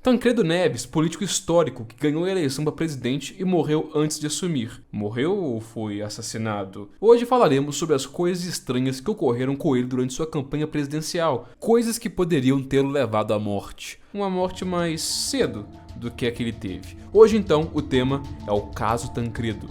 Tancredo Neves, político histórico que ganhou a eleição para presidente e morreu antes de assumir. Morreu ou foi assassinado? Hoje falaremos sobre as coisas estranhas que ocorreram com ele durante sua campanha presidencial, coisas que poderiam tê-lo levado à morte. Uma morte mais cedo do que a que ele teve. Hoje então o tema é o caso Tancredo.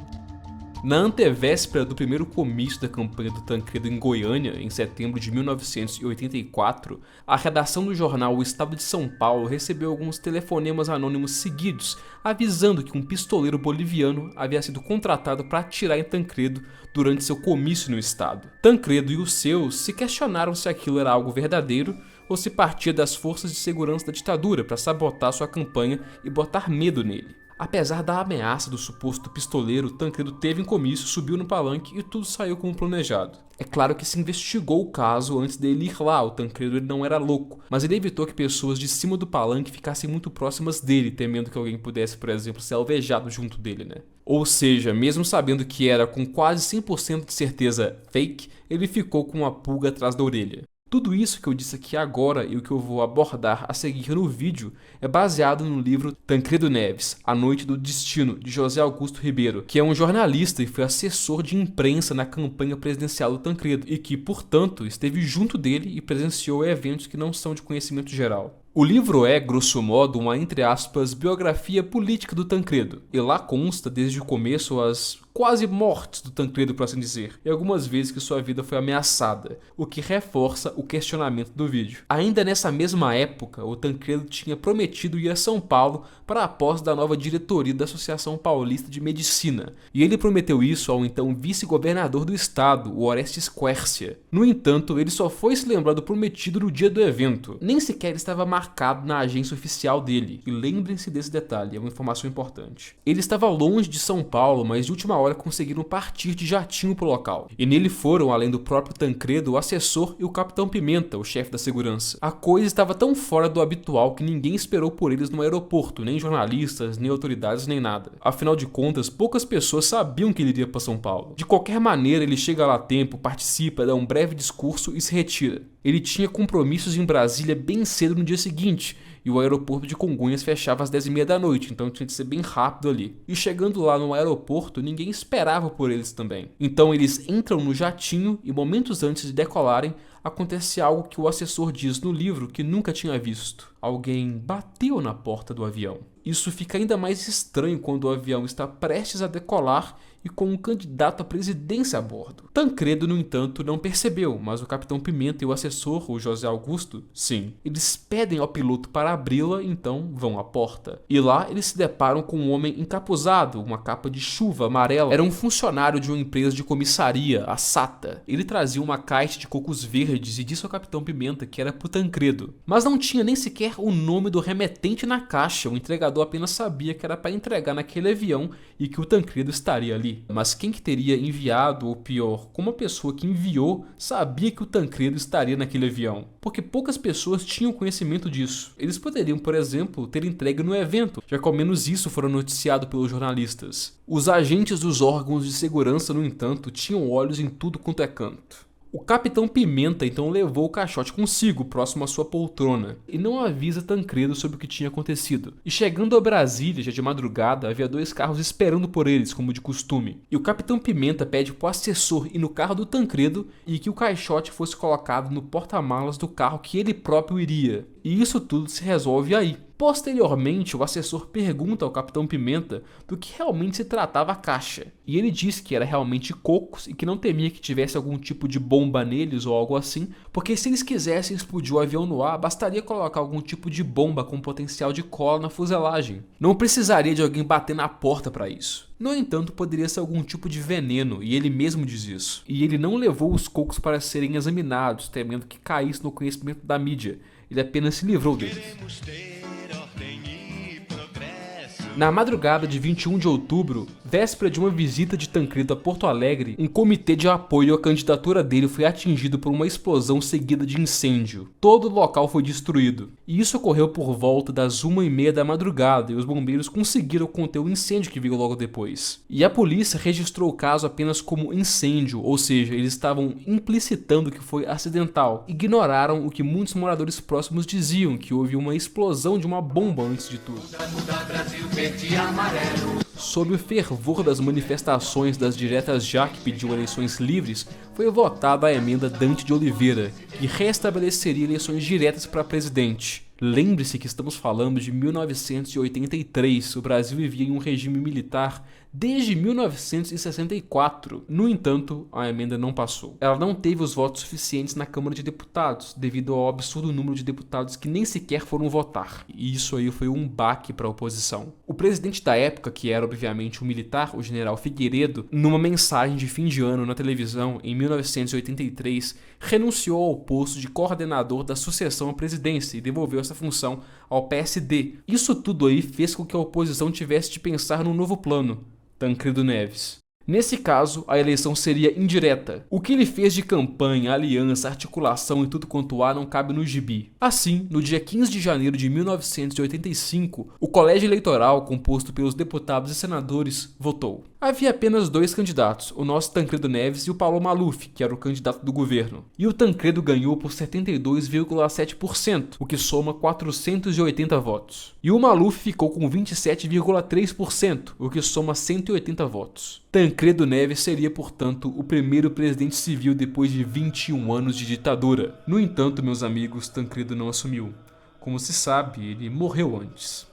Na antevéspera do primeiro comício da campanha do Tancredo em Goiânia, em setembro de 1984, a redação do jornal O Estado de São Paulo recebeu alguns telefonemas anônimos seguidos, avisando que um pistoleiro boliviano havia sido contratado para atirar em Tancredo durante seu comício no estado. Tancredo e os seus se questionaram se aquilo era algo verdadeiro ou se partia das forças de segurança da ditadura para sabotar sua campanha e botar medo nele. Apesar da ameaça do suposto pistoleiro, Tancredo teve um comício, subiu no palanque e tudo saiu como planejado. É claro que se investigou o caso antes dele ir lá, o Tancredo ele não era louco, mas ele evitou que pessoas de cima do palanque ficassem muito próximas dele, temendo que alguém pudesse, por exemplo, ser alvejado junto dele, né? Ou seja, mesmo sabendo que era com quase 100% de certeza fake, ele ficou com uma pulga atrás da orelha. Tudo isso que eu disse aqui agora e o que eu vou abordar a seguir no vídeo é baseado no livro Tancredo Neves, A Noite do Destino, de José Augusto Ribeiro, que é um jornalista e foi assessor de imprensa na campanha presidencial do Tancredo e que, portanto, esteve junto dele e presenciou eventos que não são de conhecimento geral. O livro é, grosso modo, uma, entre aspas, biografia política do Tancredo, e lá consta desde o começo as quase mortes do Tancredo, por assim dizer, e algumas vezes que sua vida foi ameaçada, o que reforça o questionamento do vídeo. Ainda nessa mesma época, o Tancredo tinha prometido ir a São Paulo para a posse da nova diretoria da Associação Paulista de Medicina, e ele prometeu isso ao então vice-governador do estado, o Orestes Quércia. No entanto, ele só foi se lembrar do prometido no dia do evento, nem sequer estava marcado na agência oficial dele, e lembrem-se desse detalhe, é uma informação importante. Ele estava longe de São Paulo, mas de última hora conseguiram partir de jatinho para o local, e nele foram, além do próprio Tancredo, o assessor e o Capitão Pimenta, o chefe da segurança. A coisa estava tão fora do habitual que ninguém esperou por eles no aeroporto, nem jornalistas, nem autoridades, nem nada. Afinal de contas, poucas pessoas sabiam que ele iria para São Paulo. De qualquer maneira, ele chega lá a tempo, participa, dá um breve discurso e se retira. Ele tinha compromissos em Brasília bem cedo no dia seguinte, e o aeroporto de Congonhas fechava às 10h30 da noite, então tinha de ser bem rápido ali. E chegando lá no aeroporto, ninguém esperava por eles também. Então eles entram no jatinho e momentos antes de decolarem, acontece algo que o assessor diz no livro que nunca tinha visto. Alguém bateu na porta do avião. Isso fica ainda mais estranho quando o avião está prestes a decolar e com um candidato à presidência a bordo. Tancredo, no entanto, não percebeu, mas o Capitão Pimenta e o assessor, o José Augusto, sim. Eles pedem ao piloto para abri-la, então vão à porta. E lá eles se deparam com um homem encapuzado, uma capa de chuva amarela. Era um funcionário de uma empresa de comissaria, a SATA. Ele trazia uma caixa de cocos verdes e disse ao Capitão Pimenta que era pro Tancredo. Mas não tinha nem sequer o nome do remetente na caixa, o entregador apenas sabia que era para entregar naquele avião e que o Tancredo estaria ali. Mas quem que teria enviado, ou pior, como a pessoa que enviou sabia que o Tancredo estaria naquele avião? Porque poucas pessoas tinham conhecimento disso. Eles poderiam, por exemplo, ter entregue no evento, já que ao menos isso fora noticiado pelos jornalistas. Os agentes dos órgãos de segurança, no entanto, tinham olhos em tudo quanto é canto. O Capitão Pimenta então levou o caixote consigo, próximo à sua poltrona, e não avisa Tancredo sobre o que tinha acontecido. E chegando a Brasília, já de madrugada, havia 2 carros esperando por eles, como de costume. E o Capitão Pimenta pede para o assessor ir no carro do Tancredo e que o caixote fosse colocado no porta-malas do carro que ele próprio iria. E isso tudo se resolve aí. Posteriormente, o assessor pergunta ao Capitão Pimenta do que realmente se tratava a caixa, e ele diz que era realmente cocos e que não temia que tivesse algum tipo de bomba neles ou algo assim, porque se eles quisessem explodir o avião no ar, bastaria colocar algum tipo de bomba com potencial de cola na fuselagem. Não precisaria de alguém bater na porta para isso. No entanto, poderia ser algum tipo de veneno, e ele mesmo diz isso. E ele não levou os cocos para serem examinados, temendo que caísse no conhecimento da mídia. Ele apenas se livrou deles. Na madrugada de 21 de outubro, Véspera de uma visita de Tancredo a Porto Alegre, um comitê de apoio à candidatura dele foi atingido por uma explosão seguida de incêndio. Todo o local foi destruído. E isso ocorreu por volta das 1h30 da madrugada e os bombeiros conseguiram conter o incêndio que veio logo depois. E a polícia registrou o caso apenas como incêndio, ou seja, eles estavam implicitando que foi acidental. Ignoraram o que muitos moradores próximos diziam, que houve uma explosão de uma bomba antes de tudo. Sob o fervor das manifestações das diretas já que pediu eleições livres, foi votada a emenda Dante de Oliveira, que restabeleceria eleições diretas para presidente. Lembre-se que estamos falando de 1983, o Brasil vivia em um regime militar desde 1964. No entanto, a emenda não passou. Ela não teve os votos suficientes na Câmara de Deputados, devido ao absurdo número de deputados que nem sequer foram votar. E isso aí foi um baque para a oposição. O presidente da época, que era obviamente um militar, o general Figueiredo, numa mensagem de fim de ano na televisão em 1983, renunciou ao posto de coordenador da sucessão à presidência e devolveu essa função ao PSD. Isso tudo aí fez com que a oposição tivesse de pensar num novo plano: Tancredo Neves. Nesse caso, a eleição seria indireta. O que ele fez de campanha, aliança, articulação e tudo quanto há não cabe no gibi. Assim, no dia 15 de janeiro de 1985, o colégio eleitoral, composto pelos deputados e senadores, votou. Havia apenas 2 candidatos, o nosso Tancredo Neves e o Paulo Maluf, que era o candidato do governo. E o Tancredo ganhou por 72,7%, o que soma 480 votos. E o Maluf ficou com 27,3%, o que soma 180 votos. Tancredo Neves seria, portanto, o primeiro presidente civil depois de 21 anos de ditadura. No entanto, meus amigos, Tancredo não assumiu. Como se sabe, ele morreu antes.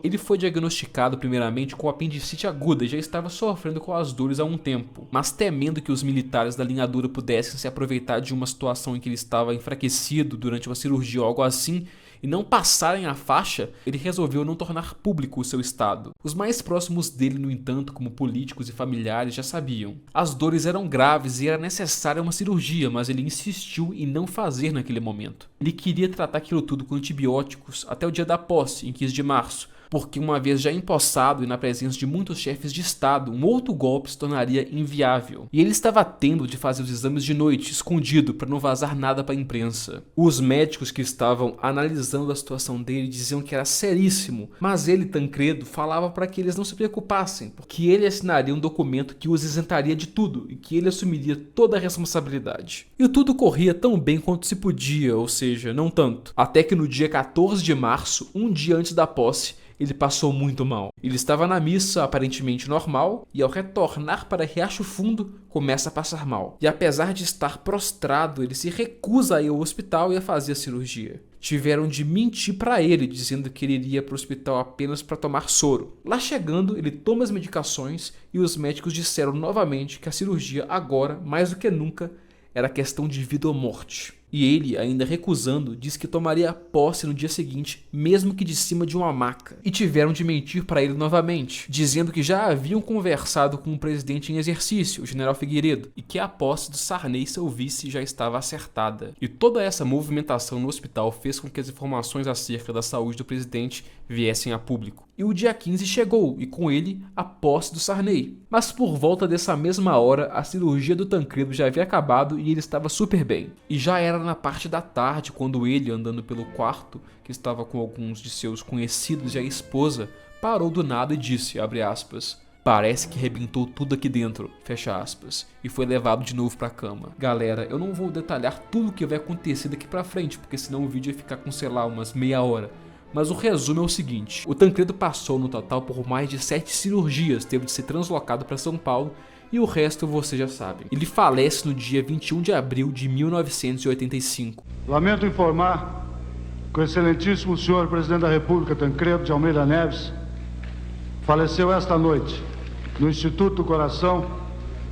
Ele foi diagnosticado primeiramente com apendicite aguda e já estava sofrendo com as dores há um tempo. Mas temendo que os militares da linha dura pudessem se aproveitar de uma situação em que ele estava enfraquecido durante uma cirurgia ou algo assim, e não passarem a faixa, ele resolveu não tornar público o seu estado. Os mais próximos dele, no entanto, como políticos e familiares, já sabiam. As dores eram graves e era necessária uma cirurgia, mas ele insistiu em não fazer naquele momento. Ele queria tratar aquilo tudo com antibióticos até o dia da posse, em 15 de março. Porque uma vez já empossado e na presença de muitos chefes de estado, um outro golpe se tornaria inviável. E ele estava tendo de fazer os exames de noite, escondido, para não vazar nada para a imprensa. Os médicos que estavam analisando a situação dele diziam que era seríssimo, mas ele, Tancredo, falava para que eles não se preocupassem, porque ele assinaria um documento que os isentaria de tudo e que ele assumiria toda a responsabilidade. E tudo corria tão bem quanto se podia, ou seja, não tanto. Até que no dia 14 de março, um dia antes da posse, ele passou muito mal. Ele estava na missa aparentemente normal e ao retornar para Riacho Fundo começa a passar mal. E apesar de estar prostrado, ele se recusa a ir ao hospital e a fazer a cirurgia. Tiveram de mentir para ele, dizendo que ele iria para o hospital apenas para tomar soro. Lá chegando, ele toma as medicações e os médicos disseram novamente que a cirurgia agora, mais do que nunca, era questão de vida ou morte. E ele, ainda recusando, disse que tomaria posse no dia seguinte, mesmo que de cima de uma maca. E tiveram de mentir para ele novamente, dizendo que já haviam conversado com o presidente em exercício, o general Figueiredo, e que a posse do Sarney, seu vice, já estava acertada. E toda essa movimentação no hospital fez com que as informações acerca da saúde do presidente viessem a público. E o dia 15 chegou, e com ele, a posse do Sarney. Mas por volta dessa mesma hora, a cirurgia do Tancredo já havia acabado e ele estava super bem. E já era na parte da tarde, quando ele, andando pelo quarto, que estava com alguns de seus conhecidos e a esposa, parou do nada e disse, abre aspas, parece que rebentou tudo aqui dentro, fecha aspas, e foi levado de novo pra cama. Galera, eu não vou detalhar tudo o que vai acontecer daqui pra frente, porque senão o vídeo ia ficar com, sei lá, umas meia hora. Mas o resumo é o seguinte, o Tancredo passou no total por mais de 7 cirurgias, teve de ser translocado para São Paulo, e o resto você já sabe. Ele falece no dia 21 de abril de 1985. Lamento informar que o excelentíssimo senhor presidente da República, Tancredo de Almeida Neves, faleceu esta noite no Instituto do Coração,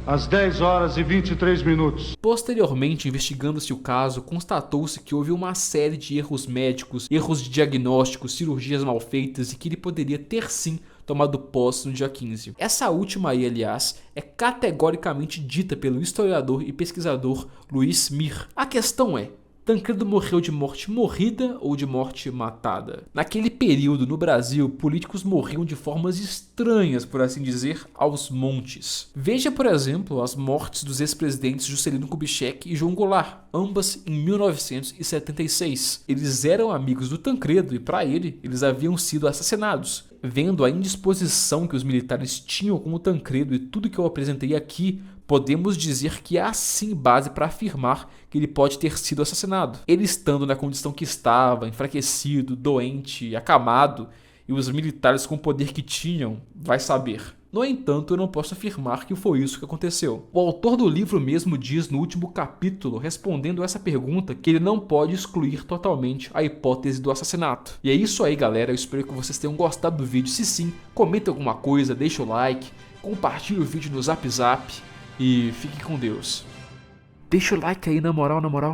às 10h23. Posteriormente, investigando-se o caso, constatou-se que houve uma série de erros médicos, erros de diagnóstico, cirurgias mal feitas e que ele poderia ter sim tomado posse no dia 15. Essa última aí, aliás, é categoricamente dita pelo historiador e pesquisador Luiz Mir. A questão é, Tancredo morreu de morte morrida ou de morte matada? Naquele período, no Brasil, políticos morriam de formas estranhas, por assim dizer, aos montes. Veja, por exemplo, as mortes dos ex-presidentes Juscelino Kubitschek e João Goulart, ambas em 1976. Eles eram amigos do Tancredo e, para ele, eles haviam sido assassinados. Vendo a indisposição que os militares tinham com o Tancredo e tudo que eu apresentei aqui, podemos dizer que há sim base para afirmar que ele pode ter sido assassinado. Ele estando na condição que estava, enfraquecido, doente, acamado, e os militares com o poder que tinham, vai saber. No entanto, eu não posso afirmar que foi isso que aconteceu. O autor do livro mesmo diz no último capítulo, respondendo essa pergunta, que ele não pode excluir totalmente a hipótese do assassinato. E é isso aí, galera. Eu espero que vocês tenham gostado do vídeo. Se sim, comenta alguma coisa, deixa o like, compartilha o vídeo no Zap Zap e fique com Deus. Deixa o like aí, na moral.